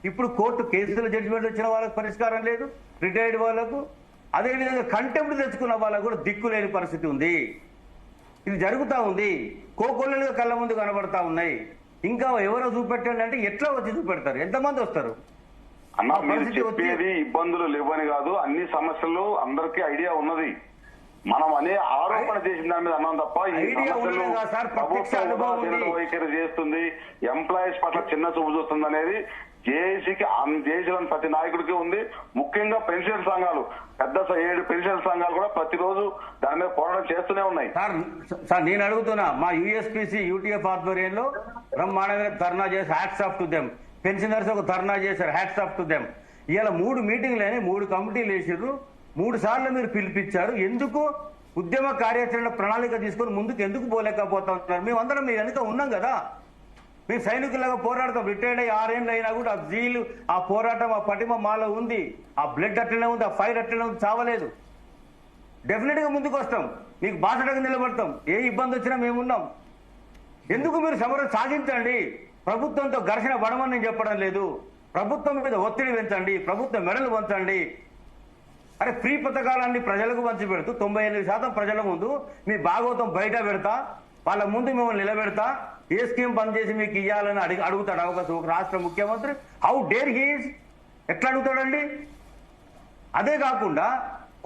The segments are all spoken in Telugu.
ఇప్పుడు కోర్టు కేసుల జడ్జిమెంట్ వచ్చిన వాళ్ళకి పరిష్కారం లేదు, రిటైర్డ్ వాళ్ళకు. అదేవిధంగా కంటెంప్ట్ తెచ్చుకున్న వాళ్ళకు కూడా దిక్కు లేని పరిస్థితి ఉంది. ఇది జరుగుతూ ఉంది, కోకొల్లలుగా కళ్ళ ముందు కనబడతా ఉన్నాయి. ఇంకా ఎవరో చూపెట్టండి అంటే ఎట్లా వచ్చి చూపెడతారు? ఎంతమంది వస్తారు? అన్న మీరు చెప్పేది ఇబ్బందులు లేవని కాదు, అన్ని సమస్యలు అందరికీ ఐడియా ఉన్నది. మనం అనే ఆరోపణ చేసిన దాని మీద అన్నాం తప్ప ఈ సమస్యలు ప్రభుత్వం వైఖరి చేస్తుంది, ఎంప్లాయీస్ పట్ల చిన్న చూపు చూస్తుంది అనేది జేఏసీకి జేఏసీలోని ప్రతి నాయకుడికి ఉంది. ముఖ్యంగా పెన్షన్ సంఘాలు, పెద్ద 7 పెన్షన్ సంఘాలు కూడా ప్రతిరోజు దాని మీద పోరాటం చేస్తూనే ఉన్నాయి. సార్ నేను అడుగుతున్నా, మా యూఎస్పీసీ యూటీఎఫ్ ఆధ్వర్యంలో బ్రహ్మాండంగా ధర్నా చేసి hats off to them. Pensioners ఒక ధర్నా చేశారు, హ్యాట్స్ ఆఫ్ టు దెమ్. ఇవాళ 3 మీటింగ్లు అయినా 3 కమిటీలు వేసారు, 3 సార్లు మీరు పిలిపించారు. ఎందుకు ఉద్యమ కార్యాచరణ ప్రణాళిక తీసుకొని ముందుకు ఎందుకు పోలేకపోతా ఉంటున్నారు? మేమందరం మీ వెనుక ఉన్నాం కదా, మేము సైనికులాగా పోరాడతాం. రిటైర్డ్ అయ్యి 6 ఏళ్ళు అయినా కూడా ఆ జీలు, ఆ పోరాటం, ఆ పటిమ మాలో ఉంది, ఆ బ్లడ్ అట్లనే ఉంది, ఆ ఫైర్ అట్లనే ఉంది, చావలేదు. డెఫినెట్ గా ముందుకు వస్తాం, మీకు బాసటగా నిలబడతాం. ఏ ఇబ్బంది వచ్చినా మేమున్నాం. ఎందుకు మీరు సమరం సాగించండి, ప్రభుత్వంతో ఘర్షణ పడమని నేను చెప్పడం లేదు. ప్రభుత్వం మీద ఒత్తిడి పెంచండి, ప్రభుత్వం మెడలు వంచండి. అరే ఫ్రీ పథకాలన్నీ ప్రజలకు పంచి పెడుతూ 98% ప్రజల ముందు మీ భాగవతం బయట పెడతా, వాళ్ళ ముందు మిమ్మల్ని నిలబెడతా, ఏ స్కీమ్ బంద్ చేసి మీకు ఇవ్వాలని అడుగుతాడు అవకాశం ఒక రాష్ట్ర ముఖ్యమంత్రి? How dare he's? ఎట్లా అడుగుతాడండి? అదే కాకుండా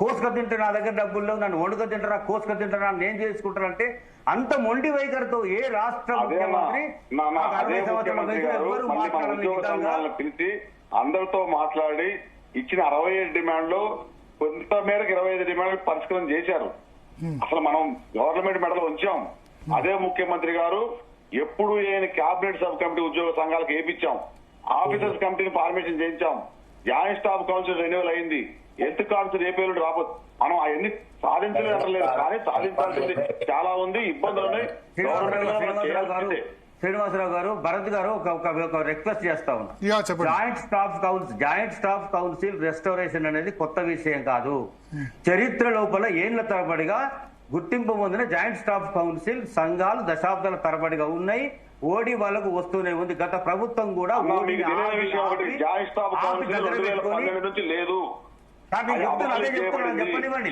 కోసుక తింటే నా దగ్గర డబ్బుల్లో, నన్ను వండుక తింటారా, కోసుక తింటారా, నేను చేసుకుంటానంటే అంత మొండి వైఖరితో ఏ రాష్ట్ర ముఖ్యమంత్రి పిలిచి అందరితో మాట్లాడి ఇచ్చిన 67 డిమాండ్లు కొంత మేరకు 25 డిమాండ్లు పరిష్కారం చేశారు. అసలు మనం గవర్నమెంట్ మెడలో ఉంచాం. అదే ముఖ్యమంత్రి గారు ఎప్పుడు క్యాబినెట్ సబ్ కమిటీ ఉద్యోగ సంఘాలకు ఏపించాం, ఆఫీసర్స్ కమిటీని ఫార్మేషన్ చేయించాం, జాయింట్ స్టాఫ్ కౌన్సిల్ రెన్యువల్ అయింది, హెల్త్ కౌన్సిల్ రేపేళ్ళు రాబోతు. మనం అవన్నీ సాధించలేదు, కానీ సాధించాల్సింది చాలా ఉంది, ఇబ్బందులు ఉన్నాయి. శ్రీనివాసరావు గారు, భరత్ గారు ఒక రిక్వెస్ట్ చేస్తా ఉన్నా. జాయింట్ స్టాఫ్ కౌన్సిల్ రెస్టోరేషన్ అనేది కొత్త విషయం కాదు. చరిత్ర లోపల ఏళ్ల తరబడిగా గుర్తింపు పొందిన జాయింట్ స్టాఫ్ కౌన్సిల్ సంఘాలు దశాబ్దాల తరబడిగా ఉన్నాయి. ఓడి వాళ్ళకు వస్తూనే ఉంది. గత ప్రభుత్వం కూడా జాయింట్ స్టాఫ్ కౌన్సిల్ 2012 నుంచి లేదు. చెప్పనివ్వండి.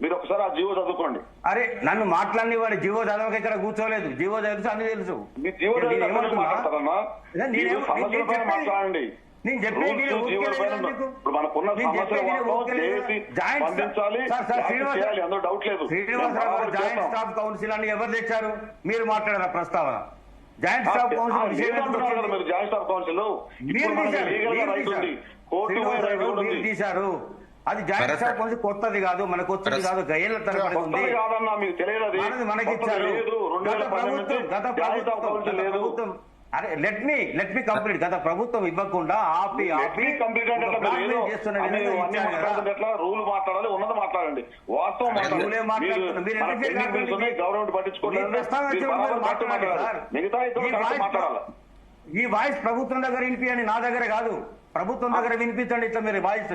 మీరు ఒకసారి ఆ జీవో చదువుకోండి. అరే నన్ను మాట్లాడినివ్వండి. జీవో చదవక ఇక్కడ కూర్చోలేదు. జీవో తెలుసు, అన్ని తెలుసు. మాట్లాడండి. నేను చెప్పేది మనకున్న అందులో డౌట్ లేదు. జాయింట్ స్టాఫ్ కౌన్సిల్ అని ఎవరు తెచ్చారు? మీరు మాట్లాడారు ప్రస్తావన. జాయింట్ స్టాఫ్ కౌన్సిల్ మీరు జాయింట్ స్టాఫ్ కౌన్సిల్ తీశారు. అది జాయింట్ స్టాఫ్ కౌన్సిల్ కొత్తది కాదు, మనకు వచ్చింది కాదు, గయేళ్ల తరబడి ఉంది. మనకి ఇచ్చారు. గత ప్రభుత్వం అరే లెట్ మీ కంప్లీట్. గత ప్రభుత్వం ఇవ్వకుండా ఆపి రూల్ మాట్లాడాలి, ఉన్నది మాట్లాడండి, వాస్తవం గవర్నమెంట్ పట్టించుకోవాలి. ఈ వాయిస్ ప్రభుత్వం దగ్గర వినిపించండి, నా దగ్గర కాదు. ప్రభుత్వం దగ్గర వినిపించండి. ఇట్లా మీరు వాయిస్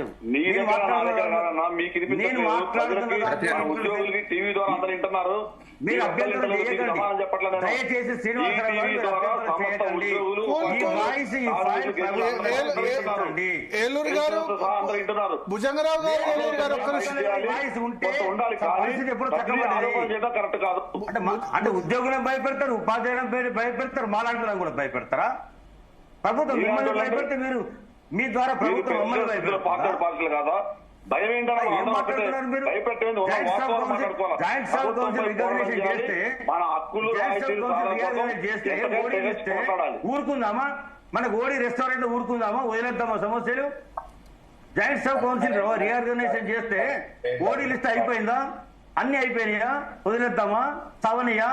నేను ఉద్యోగులకి టీవీ ద్వారా అందరూ వింటున్నారు. మీరు అభ్యంతరం చేయకండి దయచేసి. శ్రీనివాసరావు ఏలూరు గారు, భుజంగరావు గారు వాయిస్ ఉంటే ఎప్పుడు కరెక్ట్ కాదు. అంటే ఉద్యోగులను భయపెడతారు, ఉపాధ్యాయులను భయపెడతారు, మాలాంటి కూడా భయపెడతారా? ప్రభుత్వం మిమ్మల్ని భయపెడితే మీరు మీ ద్వారా ప్రభుత్వం మమ్మల్ని భయపెడతారు. పార్టీలు కాదా? భయం ఏంటంటే మన హక్కులు ఊరుకుందామా? మనకు ఓడి రెస్టారెంట్ ఊరుకుందామా? వదిలేద్దామా సమస్యలు? జాయింట్ స్టాఫ్ కౌన్సిల్ రీఆర్గనైజేషన్ చేస్తే ఓడీ లిస్ట్ అయిపోయిందా? అన్ని అయిపోయినాయా? వదిలేద్దామా? సవనియా,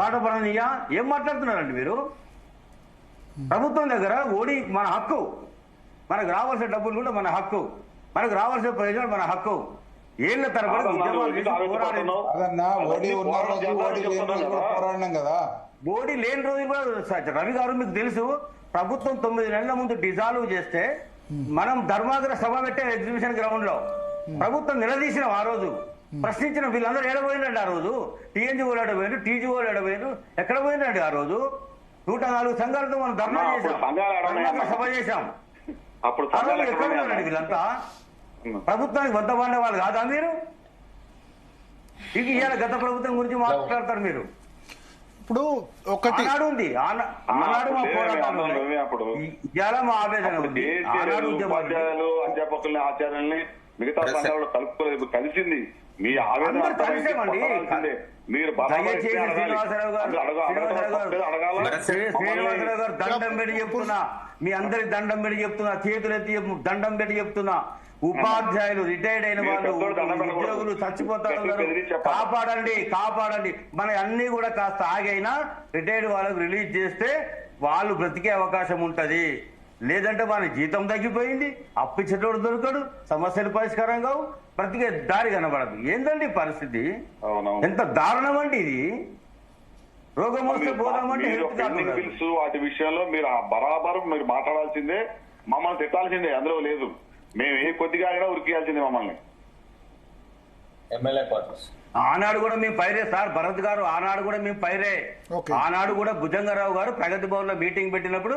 బాధపడనియా? ఏం మాట్లాడుతున్నారండి మీరు? ప్రభుత్వం దగ్గర ఓడి మన హక్కు, మనకు రావాల్సిన డబ్బులు కూడా మన హక్కు, మనకు రావాల్సిన ప్రయోజనాలు మన హక్కు. ఏళ్ల తరబడి ఓడి లేని రోజులు కూడా రవి గారు మీకు తెలుసు. ప్రభుత్వం 9 నెలల ముందు డిజాల్వ్ చేస్తే మనం ధర్మాగ్ర సభ పెట్టే ఎగ్జిబిషన్ గ్రౌండ్ లో ప్రభుత్వం నిలదీసిన ఆ రోజు ప్రశ్నించిన వీళ్ళందరూ ఏడబోయినండి ఆ రోజు. టీఎన్జీఓలు ఏడబోయినారు, టీజీఓలు ఏడబోయినారు, ఎక్కడ పోయినండి ఆ రోజు? 104 సంఘాలతో మనం ధర్నా చేశాం, సభ చేశాం. అప్పుడు ఆ రోజు ఎక్కడ ఉన్నారండి వీళ్ళంతా? ప్రభుత్వానికి వద్దబడిన వాళ్ళు కాదా మీరు? ఇది ఇవాళ గత ప్రభుత్వం గురించి మాట్లాడతారు మీరు. ఇప్పుడు ఒకటి ఆనాడు ఉంది, ఆనాడు మా పోరాటాలు ఉన్నాయి. అప్పుడు ఇవాళ మా ఆవేదన ఉంది. ఆనాడు ఉపాధ్యాయులు, అధ్యాపకుల్ని, ఆచార్యుల్ని మిగతా సంఘాలు కలుపుకోలేదు, కలిసింది. మీ ఆవేదన మీరు శ్రీనివాసరావు గారు దండం పెట్టి చెప్తున్నా, మీ అందరికి దండం పెట్టి చెప్తున్నా, చేతులెత్తి దండం పెట్టి చెప్తున్నా, ఉపాధ్యాయులు రిటైర్డ్ అయిన వాళ్ళు, ఉద్యోగులు చచ్చిపోతారు, కాపాడండి కాపాడండి. మన అన్ని కూడా కాస్త ఆగైనా రిటైర్డ్ వాళ్ళకు రిలీజ్ చేస్తే వాళ్ళు బ్రతికే అవకాశం ఉంటది. లేదంటే మన జీతం తగ్గిపోయింది, అప్పిచ్చేటోడు దొరకడు, సమస్యలు పరిష్కారం కావు, బ్రతికే దారి కనబడదు. ఏందండి పరిస్థితి? ఎంత దారుణం అండి ఇది. రోగం వస్తే పోదామంటే బిల్స్ వాటి విషయంలో మీరు బరాబర్ మీరు మాట్లాడాల్సిందే, మమ్మల్ని తిట్టాల్సిందే, అందులో లేదు. మేము ఏ కొద్దిగా అయినా ఉరికియాల్సిందే మమ్మల్ని. ఎమ్మెల్యే క్వార్టర్స్ ఆనాడు కూడా మేము పైరే సార్, భరత్ గారు, ఆనాడు కూడా మేము పైరే. ఆనాడు కూడా భుజంగరావు గారు ప్రగతి భవన్ లో మీటింగ్ పెట్టినప్పుడు